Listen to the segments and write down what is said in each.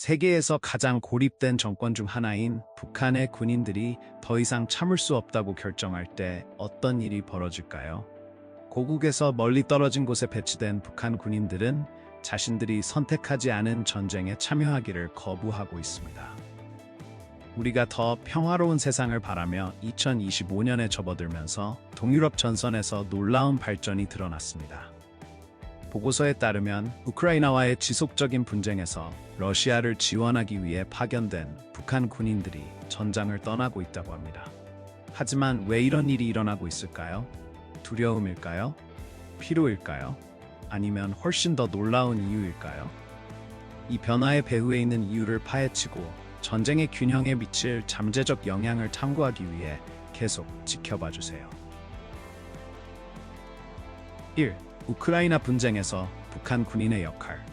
세계에서 가장 고립된 정권 중 하나인 북한의 군인들이 더 이상 참을 수 없다고 결정할 때 어떤 일이 벌어질까요? 고국에서 멀리 떨어진 곳에 배치된 북한 군인들은 자신들이 선택하지 않은 전쟁에 참여하기를 거부하고 있습니다. 우리가 더 평화로운 세상을 바라며 2025년에 접어들면서 동유럽 전선에서 놀라운 발전이 드러났습니다. 보고서에 따르면 우크라이나와의 지속적인 분쟁에서 러시아를 지원하기 위해 파견된 북한 군인들이 전장을 떠나고 있다고 합니다. 하지만 왜 이런 일이 일어나고 있을까요? 두려움일까요? 필요일까요? 아니면 훨씬 더 놀라운 이유일까요? 이 변화의 배후에 있는 이유를 파헤치고 전쟁의 균형에 미칠 잠재적 영향을 탐구하기 위해 계속 지켜봐 주세요. 1. 우크라이나 분쟁에서 북한 군인의 역할.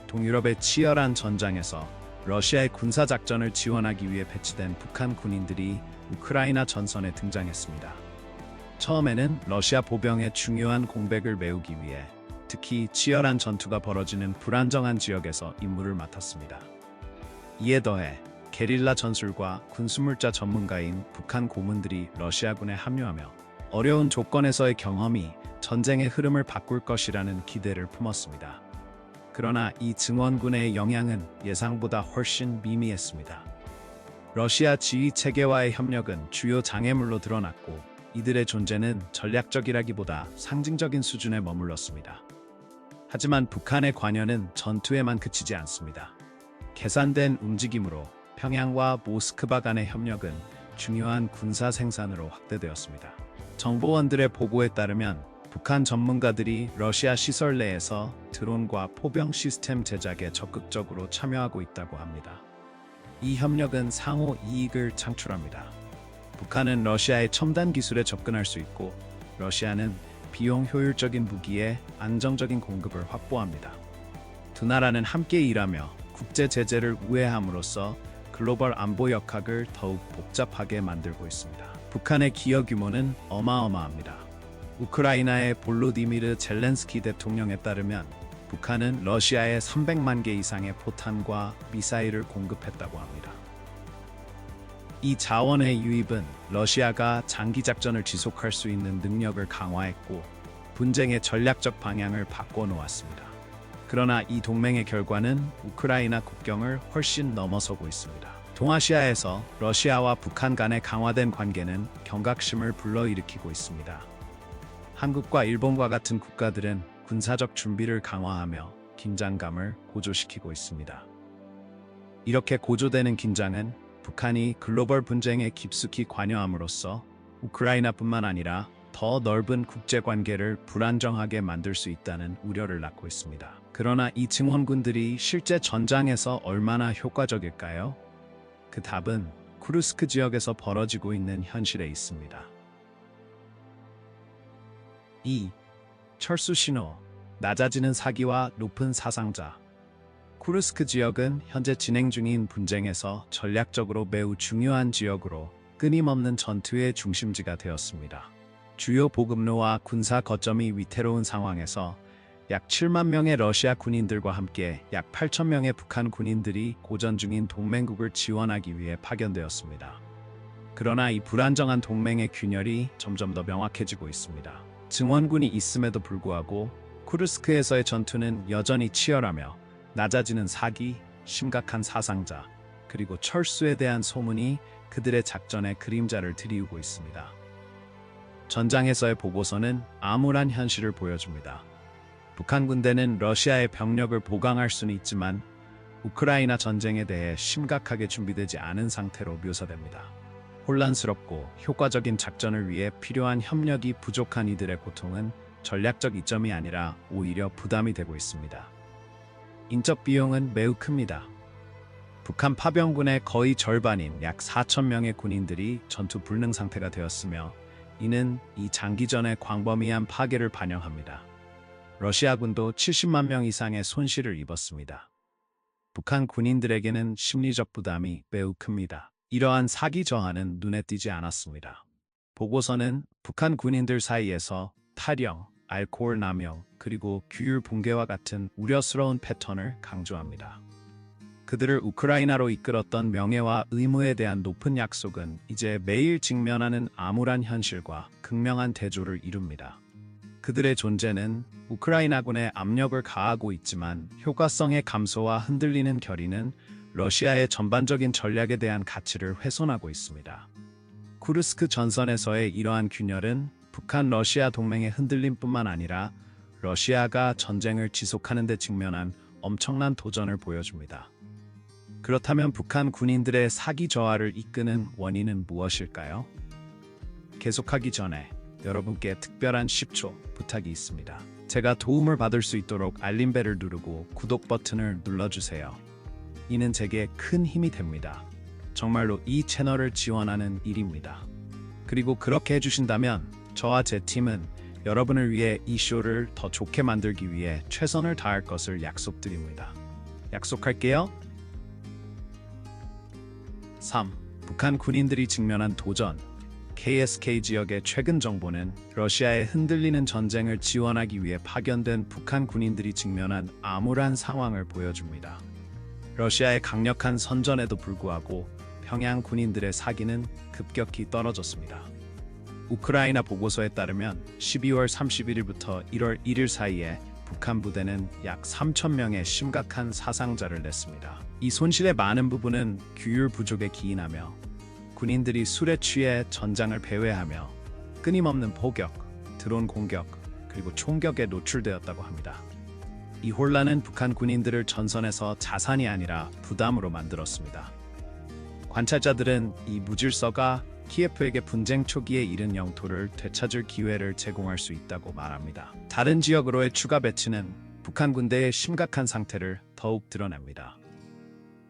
동유럽의 치열한 전장에서 러시아의 군사작전을 지원하기 위해 배치된 북한 군인들이 우크라이나 전선에 등장했습니다. 처음에는 러시아 보병의 중요한 공백을 메우기 위해 특히 치열한 전투가 벌어지는 불안정한 지역에서 임무를 맡았습니다. 이에 더해 게릴라 전술과 군수물자 전문가인 북한 고문들이 러시아군에 합류하며 어려운 조건에서의 경험이 전쟁의 흐름을 바꿀 것이라는 기대를 품었습니다. 그러나 이 증원군의 영향은 예상보다 훨씬 미미했습니다. 러시아 지휘 체계와의 협력은 주요 장애물로 드러났고 이들의 존재는 전략적이라기보다 상징적인 수준에 머물렀습니다. 하지만 북한의 관여는 전투에만 그치지 않습니다. 계산된 움직임으로 평양과 모스크바 간의 협력은 중요한 군사 생산으로 확대되었습니다. 정보원들의 보고에 따르면 북한 전문가들이 러시아 시설 내에서 드론과 포병 시스템 제작에 적극적으로 참여하고 있다고 합니다. 이 협력은 상호 이익을 창출합니다. 북한은 러시아의 첨단 기술에 접근할 수 있고 러시아는 비용 효율적인 무기의 안정적인 공급을 확보합니다. 두 나라는 함께 일하며 국제 제재를 우회함으로써 글로벌 안보 역학을 더욱 복잡하게 만들고 있습니다. 북한의 기여 규모는 어마어마합니다. 우크라이나의 볼로디미르 젤렌스키 대통령에 따르면 북한은 러시아에 300만 개 이상의 포탄과 미사일을 공급했다고 합니다. 이 자원의 유입은 러시아가 장기 작전을 지속할 수 있는 능력을 강화했고 분쟁의 전략적 방향을 바꿔놓았습니다. 그러나 이 동맹의 결과는 우크라이나 국경을 훨씬 넘어서고 있습니다. 동아시아에서 러시아와 북한 간의 강화된 관계는 경각심을 불러일으키고 있습니다. 한국과 일본과 같은 국가들은 군사적 준비를 강화하며 긴장감을 고조시키고 있습니다. 이렇게 고조되는 긴장은 북한이 글로벌 분쟁에 깊숙이 관여함으로써 우크라이나뿐만 아니라 더 넓은 국제관계를 불안정하게 만들 수 있다는 우려를 낳고 있습니다. 그러나 이 증원군들이 실제 전장에서 얼마나 효과적일까요? 그 답은 쿠르스크 지역에서 벌어지고 있는 현실에 있습니다. 2. 철수 신호, 낮아지는 사기와 높은 사상자. 쿠르스크 지역은 현재 진행 중인 분쟁에서 전략적으로 매우 중요한 지역으로 끊임없는 전투의 중심지가 되었습니다. 주요 보급로와 군사 거점이 위태로운 상황에서 약 7만 명의 러시아 군인들과 함께 약 8천 명의 북한 군인들이 고전 중인 동맹국을 지원하기 위해 파견되었습니다. 그러나 이 불안정한 동맹의 균열이 점점 더 명확해지고 있습니다. 증원군이 있음에도 불구하고 쿠르스크에서의 전투는 여전히 치열하며 낮아지는 사기, 심각한 사상자, 그리고 철수에 대한 소문이 그들의 작전에 그림자를 들이우고 있습니다. 전장에서의 보고서는 암울한 현실을 보여줍니다. 북한 군대는 러시아의 병력을 보강할 수는 있지만 우크라이나 전쟁에 대해 심각하게 준비되지 않은 상태로 묘사됩니다. 혼란스럽고 효과적인 작전을 위해 필요한 협력이 부족한 이들의 고통은 전략적 이점이 아니라 오히려 부담이 되고 있습니다. 인적 비용은 매우 큽니다. 북한 파병군의 거의 절반인 약 4천 명의 군인들이 전투 불능 상태가 되었으며 이는 이 장기전의 광범위한 파괴를 반영합니다. 러시아군도 70만 명 이상의 손실을 입었습니다. 북한 군인들에게는 심리적 부담이 매우 큽니다. 이러한 사기 저하는 눈에 띄지 않았습니다. 보고서는 북한 군인들 사이에서 탈영, 알코올 남용, 그리고 규율 붕괴와 같은 우려스러운 패턴을 강조합니다. 그들을 우크라이나로 이끌었던 명예와 의무에 대한 높은 약속은 이제 매일 직면하는 암울한 현실과 극명한 대조를 이룹니다. 그들의 존재는 우크라이나군에 압력을 가하고 있지만 효과성의 감소와 흔들리는 결의는 러시아의 전반적인 전략에 대한 가치를 훼손하고 있습니다. 쿠르스크 전선에서의 이러한 균열은 북한 러시아 동맹의 흔들림뿐만 아니라 러시아가 전쟁을 지속하는 데 직면한 엄청난 도전을 보여줍니다. 그렇다면 북한 군인들의 사기 저하를 이끄는 원인은 무엇일까요? 계속하기 전에 여러분께 특별한 10초 부탁이 있습니다. 제가 도움을 받을 수 있도록 알림벨을 누르고 구독 버튼을 눌러주세요. 이는 제게 큰 힘이 됩니다. 정말로 이 채널을 지원하는 일입니다. 그리고 그렇게 해주신다면 저와 제 팀은 여러분을 위해 이 쇼를 더 좋게 만들기 위해 최선을 다할 것을 약속드립니다. 약속할게요. 3. 북한 군인들이 직면한 도전. KSK 지역의 최근 정보는 러시아의 흔들리는 전쟁을 지원하기 위해 파견된 북한 군인들이 직면한 암울한 상황을 보여줍니다. 러시아의 강력한 선전에도 불구하고 평양 군인들의 사기는 급격히 떨어졌습니다. 우크라이나 보고서에 따르면 12월 31일부터 1월 1일 사이에 북한 부대는 약 3,000명의 심각한 사상자를 냈습니다. 이 손실의 많은 부분은 규율 부족에 기인하며 군인들이 술에 취해 전장을 배회하며 끊임없는 포격, 드론 공격, 그리고 총격에 노출되었다고 합니다. 이 혼란은 북한 군인들을 전선에서 자산이 아니라 부담으로 만들었습니다. 관찰자들은 이 무질서가 키예프에게 분쟁 초기에 잃은 영토를 되찾을 기회를 제공할 수 있다고 말합니다. 다른 지역으로의 추가 배치는 북한 군대의 심각한 상태를 더욱 드러냅니다.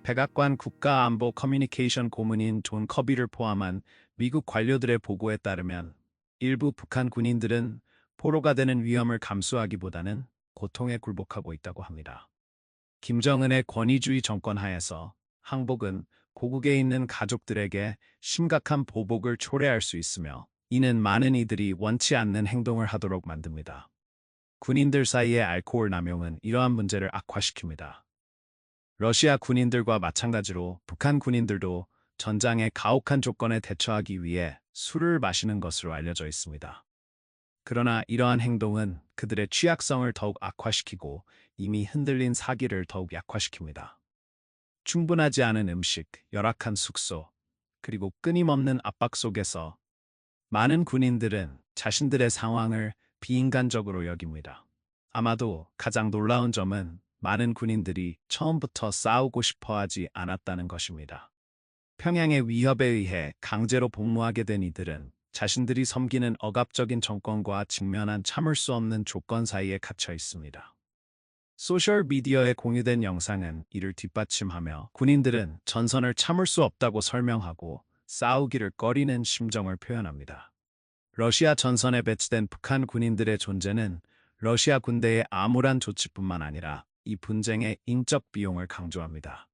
백악관 국가안보 커뮤니케이션 고문인 존 커비를 포함한 미국 관료들의 보고에 따르면 일부 북한 군인들은 포로가 되는 위험을 감수하기보다는 고통에 굴복하고 있다고 합니다. 김정은의 권위주의 정권 하에서 항복은 고국에 있는 가족들에게 심각한 보복을 초래할 수 있으며 이는 많은 이들이 원치 않는 행동을 하도록 만듭니다. 군인들 사이의 알코올 남용은 이러한 문제를 악화시킵니다. 러시아 군인들과 마찬가지로 북한 군인들도 전장의 가혹한 조건에 대처하기 위해 술을 마시는 것으로 알려져 있습니다. 그러나 이러한 행동은 그들의 취약성을 더욱 악화시키고 이미 흔들린 사기를 더욱 약화시킵니다. 충분하지 않은 음식, 열악한 숙소, 그리고 끊임없는 압박 속에서 많은 군인들은 자신들의 상황을 비인간적으로 여깁니다. 아마도 가장 놀라운 점은 많은 군인들이 처음부터 싸우고 싶어 하지 않았다는 것입니다. 평양의 위협에 의해 강제로 복무하게 된 이들은 자신들이 섬기는 억압적인 정권과 직면한 참을 수 없는 조건 사이에 갇혀 있습니다. 소셜미디어에 공유된 영상은 이를 뒷받침하며 군인들은 전선을 참을 수 없다고 설명하고 싸우기를 꺼리는 심정을 표현합니다. 러시아 전선에 배치된 북한 군인들의 존재는 러시아 군대의 암울한 조치뿐만 아니라 이 분쟁의 인적 비용을 강조합니다.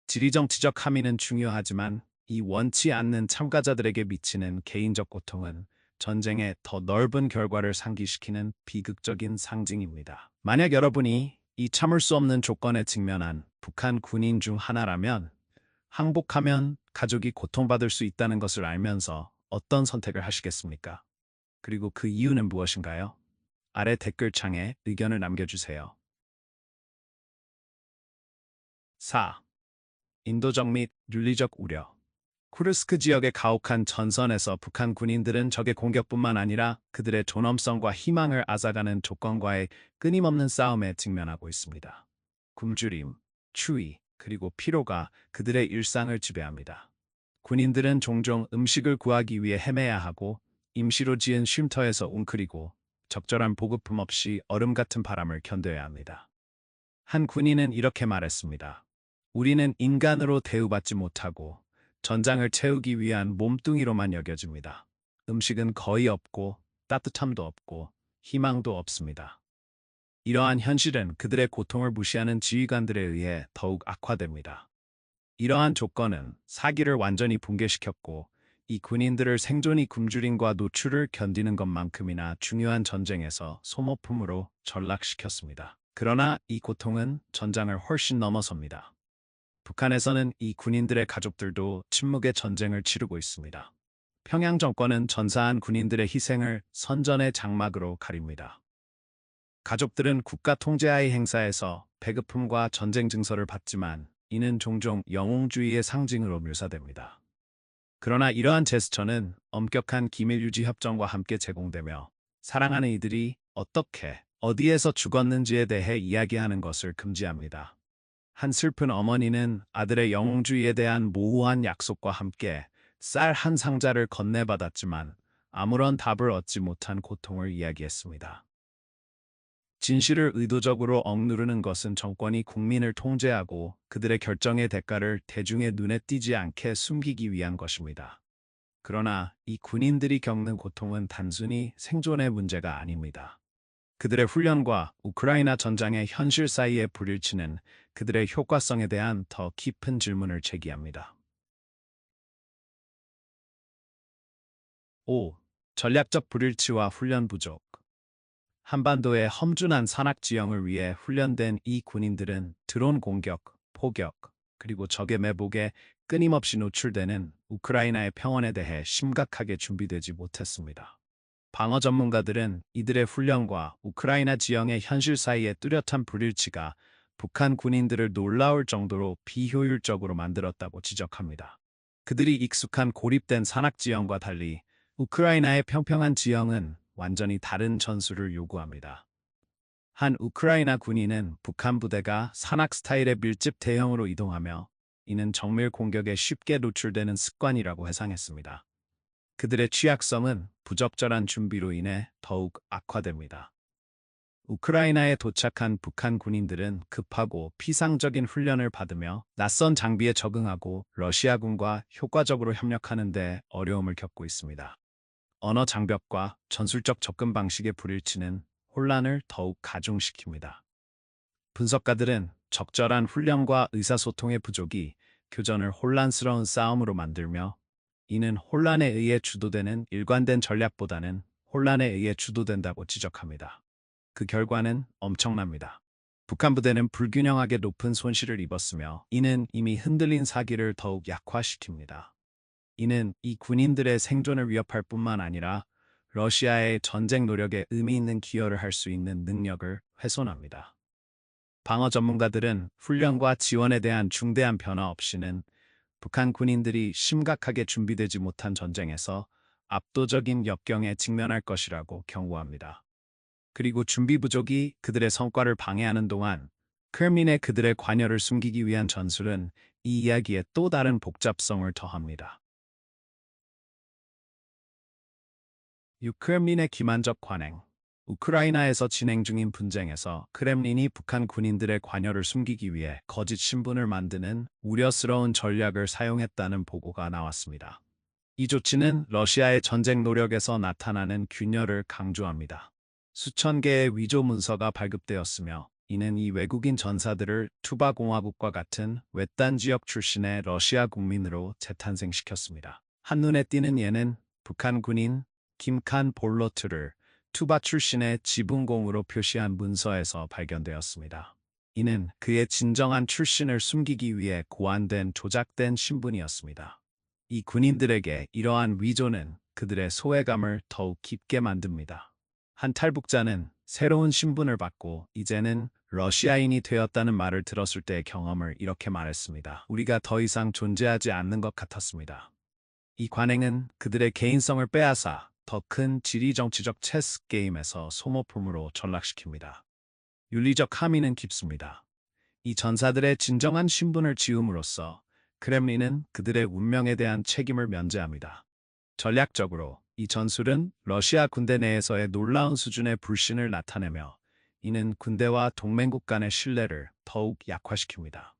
지리정치적 함의는 중요하지만 이 원치 않는 참가자들에게 미치는 개인적 고통은 전쟁의 더 넓은 결과를 상기시키는 비극적인 상징입니다. 만약 여러분이 이 참을 수 없는 조건에 직면한 북한 군인 중 하나라면 항복하면 가족이 고통받을 수 있다는 것을 알면서 어떤 선택을 하시겠습니까? 그리고 그 이유는 무엇인가요? 아래 댓글창에 의견을 남겨주세요. 4. 인도적 및 윤리적 우려. 쿠르스크 지역의 가혹한 전선에서 북한 군인들은 적의 공격뿐만 아니라 그들의 존엄성과 희망을 앗아가는 조건과의 끊임없는 싸움에 직면하고 있습니다. 굶주림, 추위, 그리고 피로가 그들의 일상을 지배합니다. 군인들은 종종 음식을 구하기 위해 헤매야 하고 임시로 지은 쉼터에서 웅크리고 적절한 보급품 없이 얼음 같은 바람을 견뎌야 합니다. 한 군인은 이렇게 말했습니다. 우리는 인간으로 대우받지 못하고 전장을 채우기 위한 몸뚱이로만 여겨집니다. 음식은 거의 없고 따뜻함도 없고 희망도 없습니다. 이러한 현실은 그들의 고통을 무시하는 지휘관들에 의해 더욱 악화됩니다. 이러한 조건은 사기를 완전히 붕괴시켰고 이 군인들을 생존이 굶주림과 노출을 견디는 것만큼이나 중요한 전쟁에서 소모품으로 전락시켰습니다. 그러나 이 고통은 전장을 훨씬 넘어섭니다. 북한에서는 이 군인들의 가족들도 침묵의 전쟁을 치르고 있습니다. 평양 정권은 전사한 군인들의 희생을 선전의 장막으로 가립니다. 가족들은 국가 통제하의 행사에서 배급품과 전쟁 증서를 받지만 이는 종종 영웅주의의 상징으로 묘사됩니다. 그러나 이러한 제스처는 엄격한 기밀 유지 협정과 함께 제공되며 사랑하는 이들이 어떻게, 어디에서 죽었는지에 대해 이야기하는 것을 금지합니다. 한 슬픈 어머니는 아들의 영웅주의에 대한 모호한 약속과 함께 쌀 한 상자를 건네받았지만 아무런 답을 얻지 못한 고통을 이야기했습니다. 진실을 의도적으로 억누르는 것은 정권이 국민을 통제하고 그들의 결정의 대가를 대중의 눈에 띄지 않게 숨기기 위한 것입니다. 그러나 이 군인들이 겪는 고통은 단순히 생존의 문제가 아닙니다. 그들의 훈련과 우크라이나 전장의 현실 사이의 불일치는 그들의 효과성에 대한 더 깊은 질문을 제기합니다. 5. 전략적 불일치와 훈련 부족. 한반도의 험준한 산악 지형을 위해 훈련된 이 군인들은 드론 공격, 포격, 그리고 적의 매복에 끊임없이 노출되는 우크라이나의 평원에 대해 심각하게 준비되지 못했습니다. 방어 전문가들은 이들의 훈련과 우크라이나 지형의 현실 사이의 뚜렷한 불일치가 북한 군인들을 놀라울 정도로 비효율적으로 만들었다고 지적합니다. 그들이 익숙한 고립된 산악 지형과 달리 우크라이나의 평평한 지형은 완전히 다른 전술을 요구합니다. 한 우크라이나 군인은 북한 부대가 산악 스타일의 밀집 대형으로 이동하며 이는 정밀 공격에 쉽게 노출되는 습관이라고 해상했습니다. 그들의 취약성은 부적절한 준비로 인해 더욱 악화됩니다. 우크라이나에 도착한 북한 군인들은 급하고 피상적인 훈련을 받으며 낯선 장비에 적응하고 러시아군과 효과적으로 협력하는 데 어려움을 겪고 있습니다. 언어 장벽과 전술적 접근 방식의 불일치는 혼란을 더욱 가중시킵니다. 분석가들은 적절한 훈련과 의사소통의 부족이 교전을 혼란스러운 싸움으로 만들며 이는 혼란에 의해 주도되는 일관된 전략보다는 혼란에 의해 주도된다고 지적합니다. 그 결과는 엄청납니다. 북한 부대는 불균형하게 높은 손실을 입었으며 이는 이미 흔들린 사기를 더욱 약화시킵니다. 이는 이 군인들의 생존을 위협할 뿐만 아니라 러시아의 전쟁 노력에 의미 있는 기여를 할 수 있는 능력을 훼손합니다. 방어 전문가들은 훈련과 지원에 대한 중대한 변화 없이는 북한 군인들이 심각하게 준비되지 못한 전쟁에서 압도적인 역경에 직면할 것이라고 경고합니다. 그리고 준비 부족이 그들의 성과를 방해하는 동안 크렘린의 그들의 관여를 숨기기 위한 전술은 이 이야기에 또 다른 복잡성을 더합니다. 크렘린의 기만적 관행. 우크라이나에서 진행 중인 분쟁에서 크렘린이 북한 군인들의 관여를 숨기기 위해 거짓 신분을 만드는 우려스러운 전략을 사용했다는 보고가 나왔습니다. 이 조치는 러시아의 전쟁 노력에서 나타나는 균열을 강조합니다. 수천 개의 위조 문서가 발급되었으며 이는 이 외국인 전사들을 투바공화국과 같은 외딴 지역 출신의 러시아 국민으로 재탄생시켰습니다. 한눈에 띄는 예는 북한 군인 김칸 볼로트를 투바 출신의 지분공으로 표시한 문서에서 발견되었습니다. 이는 그의 진정한 출신을 숨기기 위해 고안된 조작된 신분이었습니다. 이 군인들에게 이러한 위조는 그들의 소외감을 더욱 깊게 만듭니다. 한 탈북자는 새로운 신분을 받고 이제는 러시아인이 되었다는 말을 들었을 때의 경험을 이렇게 말했습니다. 우리가 더 이상 존재하지 않는 것 같았습니다. 이 관행은 그들의 개인성을 빼앗아 더 큰 지리정치적 체스 게임에서 소모품으로 전락시킵니다. 윤리적 함의는 깊습니다. 이 전사들의 진정한 신분을 지음으로써 크렘린은 그들의 운명에 대한 책임을 면제합니다. 전략적으로 이 전술은 러시아 군대 내에서의 놀라운 수준의 불신을 나타내며 이는 군대와 동맹국 간의 신뢰를 더욱 약화시킵니다.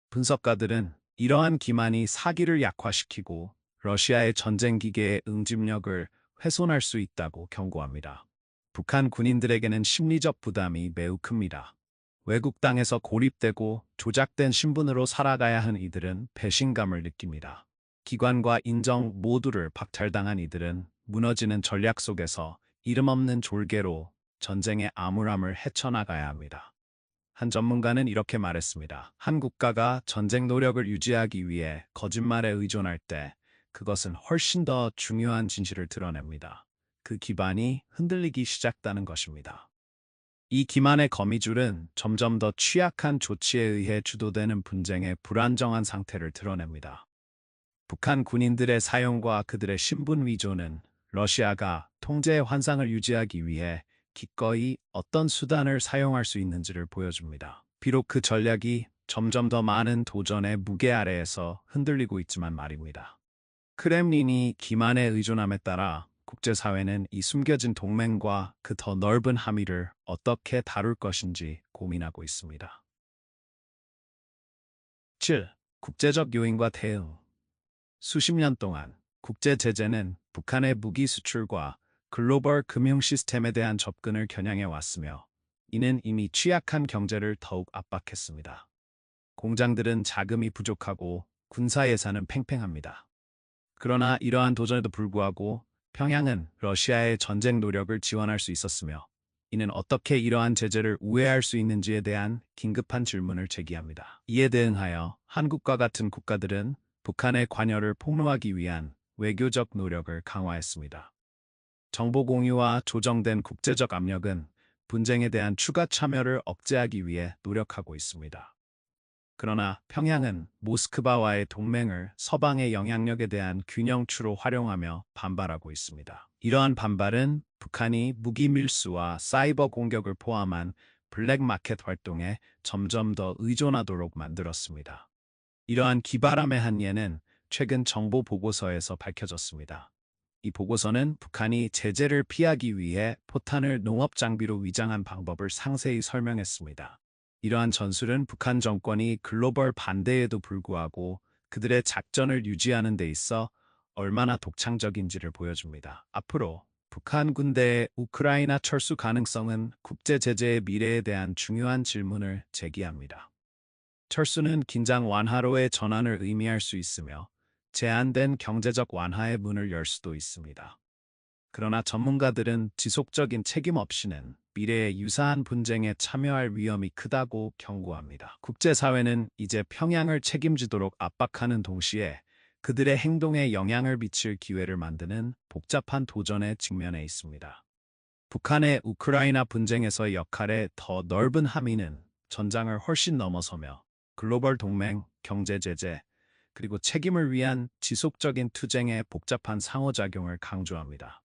분석가들은 이러한 기만이 사기를 약화시키고 러시아의 전쟁 기계의 응집력을 훼손할 수 있다고 경고합니다. 북한 군인들에게는 심리적 부담이 매우 큽니다. 외국 땅에서 고립되고 조작된 신분으로 살아가야 하는 이들은 배신감을 느낍니다. 기관과 인정 모두를 박탈당한 이들은 무너지는 전략 속에서 이름 없는 졸개로 전쟁의 암울함을 헤쳐나가야 합니다. 한 전문가는 이렇게 말했습니다. 한 국가가 전쟁 노력을 유지하기 위해 거짓말에 의존할 때 그것은 훨씬 더 중요한 진실을 드러냅니다. 그 기반이 흔들리기 시작다는 것입니다. 이 기만의 거미줄은 점점 더 취약한 조치에 의해 주도되는 분쟁의 불안정한 상태를 드러냅니다. 북한 군인들의 사용과 그들의 신분 위조는 러시아가 통제의 환상을 유지하기 위해 기꺼이 어떤 수단을 사용할 수 있는지를 보여줍니다. 비록 그 전략이 점점 더 많은 도전의 무게 아래에서 흔들리고 있지만 말입니다. 크렘린이 기만에 의존함에 따라 국제사회는 이 숨겨진 동맹과 그 더 넓은 함의를 어떻게 다룰 것인지 고민하고 있습니다. 7. 국제적 요인과 대응. 수십 년 동안 국제 제재는 북한의 무기 수출과 글로벌 금융 시스템에 대한 접근을 겨냥해 왔으며 이는 이미 취약한 경제를 더욱 압박했습니다. 공장들은 자금이 부족하고 군사 예산은 팽팽합니다. 그러나 이러한 도전에도 불구하고 평양은 러시아의 전쟁 노력을 지원할 수 있었으며 이는 어떻게 이러한 제재를 우회할 수 있는지에 대한 긴급한 질문을 제기합니다. 이에 대응하여 한국과 같은 국가들은 북한의 관여를 폭로하기 위한 외교적 노력을 강화했습니다. 정보 공유와 조정된 국제적 압력은 분쟁에 대한 추가 참여를 억제하기 위해 노력하고 있습니다. 그러나 평양은 모스크바와의 동맹을 서방의 영향력에 대한 균형추로 활용하며 반발하고 있습니다. 이러한 반발은 북한이 무기 밀수와 사이버 공격을 포함한 블랙마켓 활동에 점점 더 의존하도록 만들었습니다. 이러한 기바람의 한 예는 최근 정보 보고서에서 밝혀졌습니다. 이 보고서는 북한이 제재를 피하기 위해 포탄을 농업 장비로 위장한 방법을 상세히 설명했습니다. 이러한 전술은 북한 정권이 글로벌 반대에도 불구하고 그들의 작전을 유지하는 데 있어 얼마나 독창적인지를 보여줍니다. 앞으로 북한 군대의 우크라이나 철수 가능성은 국제 제재의 미래에 대한 중요한 질문을 제기합니다. 철수는 긴장 완화로의 전환을 의미할 수 있으며 제한된 경제적 완화의 문을 열 수도 있습니다. 그러나 전문가들은 지속적인 책임 없이는 미래의 유사한 분쟁에 참여할 위험이 크다고 경고합니다. 국제사회는 이제 평양을 책임지도록 압박하는 동시에 그들의 행동에 영향을 미칠 기회를 만드는 복잡한 도전에 직면해 있습니다. 북한의 우크라이나 분쟁에서의 역할의 더 넓은 함의는 전장을 훨씬 넘어서며 글로벌 동맹, 경제 제재, 그리고 책임을 위한 지속적인 투쟁의 복잡한 상호작용을 강조합니다.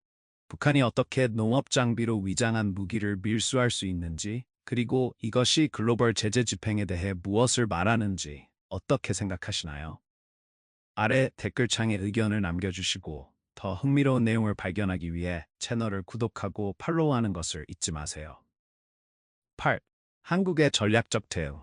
북한이 어떻게 농업 장비로 위장한 무기를 밀수할 수 있는지, 그리고 이것이 글로벌 제재 집행에 대해 무엇을 말하는지 어떻게 생각하시나요? 아래 댓글창에 의견을 남겨주시고 더 흥미로운 내용을 발견하기 위해 채널을 구독하고 팔로우하는 것을 잊지 마세요. 8. 한국의 전략적 대응.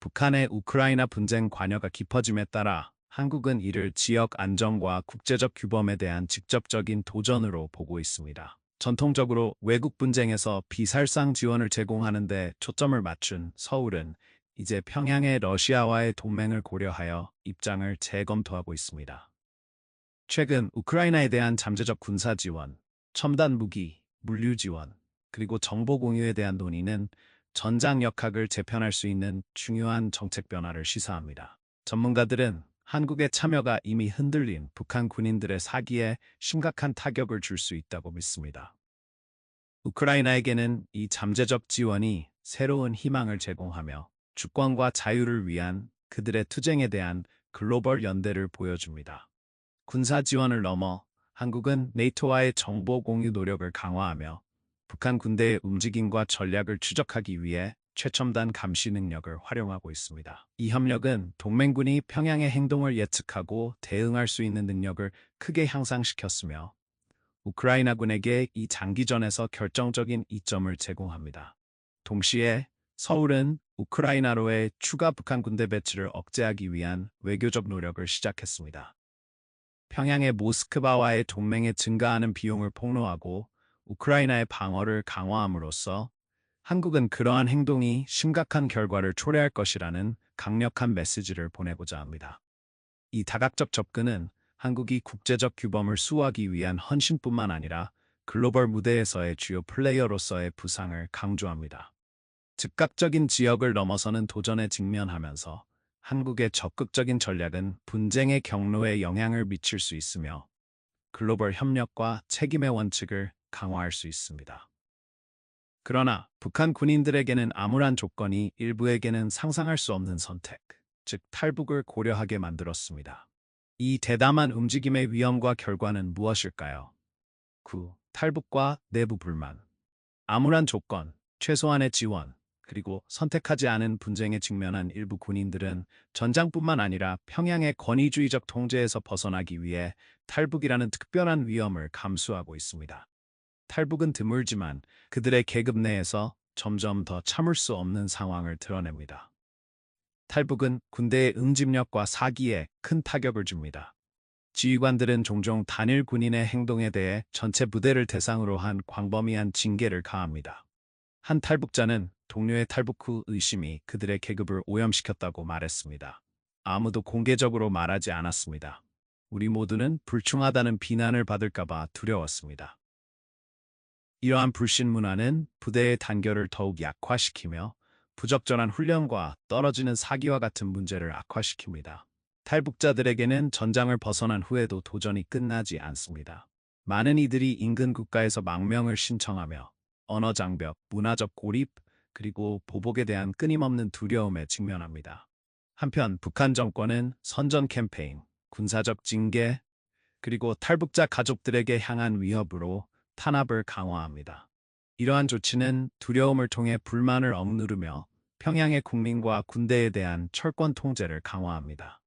북한의 우크라이나 분쟁 관여가 깊어짐에 따라 한국은 이를 지역 안정과 국제적 규범에 대한 직접적인 도전으로 보고 있습니다. 전통적으로 외국 분쟁에서 비살상 지원을 제공하는 데 초점을 맞춘 서울은 이제 평양의 러시아와의 동맹을 고려하여 입장을 재검토하고 있습니다. 최근 우크라이나에 대한 잠재적 군사 지원, 첨단 무기, 물류 지원, 그리고 정보 공유에 대한 논의는 전장 역학을 재편할 수 있는 중요한 정책 변화를 시사합니다. 전문가들은 한국의 참여가 이미 흔들린 북한 군인들의 사기에 심각한 타격을 줄 수 있다고 믿습니다. 우크라이나에게는 이 잠재적 지원이 새로운 희망을 제공하며 주권과 자유를 위한 그들의 투쟁에 대한 글로벌 연대를 보여줍니다. 군사 지원을 넘어 한국은 네이토와의 정보 공유 노력을 강화하며 북한 군대의 움직임과 전략을 추적하기 위해 최첨단 감시 능력을 활용하고 있습니다. 이 협력은 동맹군이 평양의 행동을 예측하고 대응할 수 있는 능력을 크게 향상시켰으며 우크라이나군에게 이 장기전에서 결정적인 이점을 제공합니다. 동시에 서울은 우크라이나로의 추가 북한 군대 배치를 억제하기 위한 외교적 노력을 시작했습니다. 평양의 모스크바와의 동맹에 증가하는 비용을 폭로하고 우크라이나의 방어를 강화함으로써 한국은 그러한 행동이 심각한 결과를 초래할 것이라는 강력한 메시지를 보내고자 합니다. 이 다각적 접근은 한국이 국제적 규범을 수호하기 위한 헌신뿐만 아니라 글로벌 무대에서의 주요 플레이어로서의 부상을 강조합니다. 즉각적인 지역을 넘어서는 도전에 직면하면서 한국의 적극적인 전략은 분쟁의 경로에 영향을 미칠 수 있으며 글로벌 협력과 책임의 원칙을 강화할 수 있습니다. 그러나 북한 군인들에게는 암울한 조건이 일부에게는 상상할 수 없는 선택, 즉 탈북을 고려하게 만들었습니다. 이 대담한 움직임의 위험과 결과는 무엇일까요? 9. 탈북과 내부 불만. 암울한 조건, 최소한의 지원, 그리고 선택하지 않은 분쟁에 직면한 일부 군인들은 전장뿐만 아니라 평양의 권위주의적 통제에서 벗어나기 위해 탈북이라는 특별한 위험을 감수하고 있습니다. 탈북은 드물지만 그들의 계급 내에서 점점 더 참을 수 없는 상황을 드러냅니다. 탈북은 군대의 응집력과 사기에 큰 타격을 줍니다. 지휘관들은 종종 단일 군인의 행동에 대해 전체 부대를 대상으로 한 광범위한 징계를 가합니다. 한 탈북자는 동료의 탈북 후 의심이 그들의 계급을 오염시켰다고 말했습니다. 아무도 공개적으로 말하지 않았습니다. 우리 모두는 불충하다는 비난을 받을까봐 두려웠습니다. 이러한 불신 문화는 부대의 단결을 더욱 약화시키며 부적절한 훈련과 떨어지는 사기와 같은 문제를 악화시킵니다. 탈북자들에게는 전장을 벗어난 후에도 도전이 끝나지 않습니다. 많은 이들이 인근 국가에서 망명을 신청하며 언어 장벽, 문화적 고립, 그리고 보복에 대한 끊임없는 두려움에 직면합니다. 한편 북한 정권은 선전 캠페인, 군사적 징계, 그리고 탈북자 가족들에게 향한 위협으로 탄압을 강화합니다. 이러한 조치는 두려움을 통해 불만을 억누르며 평양의 국민과 군대에 대한 철권 통제를 강화합니다.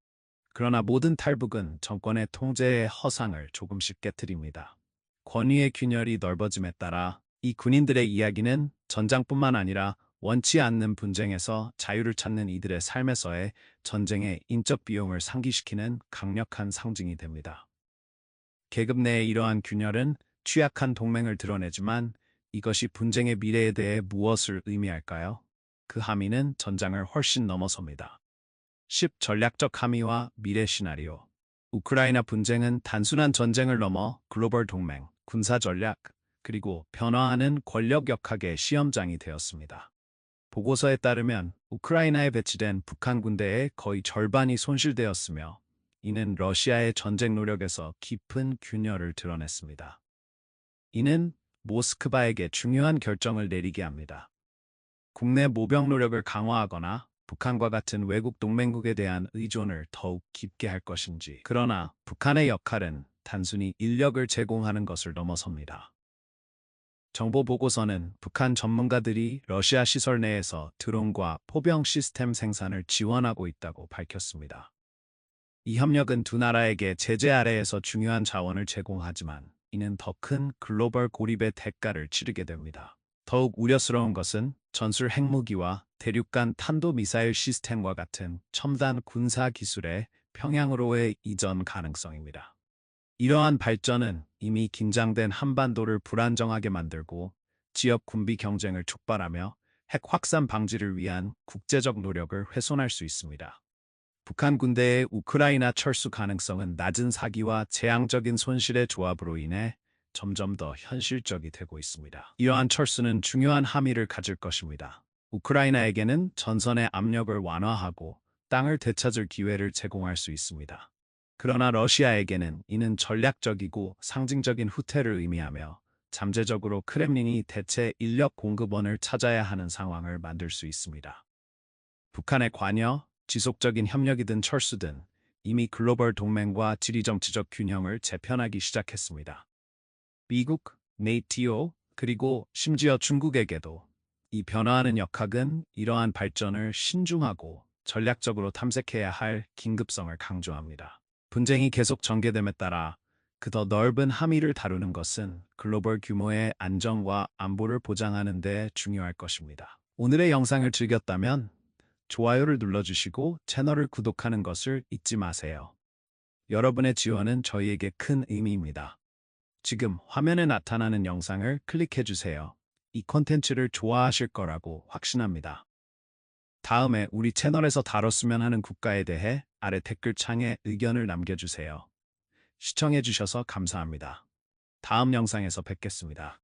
그러나 모든 탈북은 정권의 통제의 허상을 조금씩 깨트립니다. 권위의 균열이 넓어짐에 따라 이 군인들의 이야기는 전장뿐만 아니라 원치 않는 분쟁에서 자유를 찾는 이들의 삶에서의 전쟁의 인적 비용을 상기시키는 강력한 상징이 됩니다. 계급 내의 이러한 균열은 취약한 동맹을 드러내지만 이것이 분쟁의 미래에 대해 무엇을 의미할까요? 그 함의는 전장을 훨씬 넘어섭니다. 10. 전략적 함의와 미래 시나리오. 우크라이나 분쟁은 단순한 전쟁을 넘어 글로벌 동맹, 군사 전략, 그리고 변화하는 권력 역학의 시험장이 되었습니다. 보고서에 따르면 우크라이나에 배치된 북한 군대의 거의 절반이 손실되었으며 이는 러시아의 전쟁 노력에서 깊은 균열을 드러냈습니다. 이는 모스크바에게 중요한 결정을 내리게 합니다. 국내 모병 노력을 강화하거나 북한과 같은 외국 동맹국에 대한 의존을 더욱 깊게 할 것인지. 그러나 북한의 역할은 단순히 인력을 제공하는 것을 넘어섭니다. 정보 보고서는 북한 전문가들이 러시아 시설 내에서 드론과 포병 시스템 생산을 지원하고 있다고 밝혔습니다. 이 협력은 두 나라에게 제재 아래에서 중요한 자원을 제공하지만 이는 더 큰 글로벌 고립의 대가를 치르게 됩니다. 더욱 우려스러운 것은 전술 핵무기와 대륙간 탄도미사일 시스템과 같은 첨단 군사 기술의 평양으로의 이전 가능성입니다. 이러한 발전은 이미 긴장된 한반도를 불안정하게 만들고 지역 군비 경쟁을 촉발하며 핵 확산 방지를 위한 국제적 노력을 훼손할 수 있습니다. 북한 군대의 우크라이나 철수 가능성은 낮은 사기와 재앙적인 손실의 조합으로 인해 점점 더 현실적이 되고 있습니다. 이러한 철수는 중요한 함의를 가질 것입니다. 우크라이나에게는 전선의 압력을 완화하고 땅을 되찾을 기회를 제공할 수 있습니다. 그러나 러시아에게는 이는 전략적이고 상징적인 후퇴를 의미하며 잠재적으로 크렘린이 대체 인력 공급원을 찾아야 하는 상황을 만들 수 있습니다. 북한의 관여, 지속적인 협력이든 철수든 이미 글로벌 동맹과 지리정치적 균형을 재편하기 시작했습니다. 미국, 네이티오, 그리고 심지어 중국에게도 이 변화하는 역학은 이러한 발전을 신중하고 전략적으로 탐색해야 할 긴급성을 강조합니다. 분쟁이 계속 전개됨에 따라 그 더 넓은 함의를 다루는 것은 글로벌 규모의 안정과 안보를 보장하는 데 중요할 것입니다. 오늘의 영상을 즐겼다면 좋아요를 눌러주시고 채널을 구독하는 것을 잊지 마세요. 여러분의 지원은 저희에게 큰 의미입니다. 지금 화면에 나타나는 영상을 클릭해주세요. 이 콘텐츠를 좋아하실 거라고 확신합니다. 다음에 우리 채널에서 다뤘으면 하는 국가에 대해 아래 댓글창에 의견을 남겨주세요. 시청해주셔서 감사합니다. 다음 영상에서 뵙겠습니다.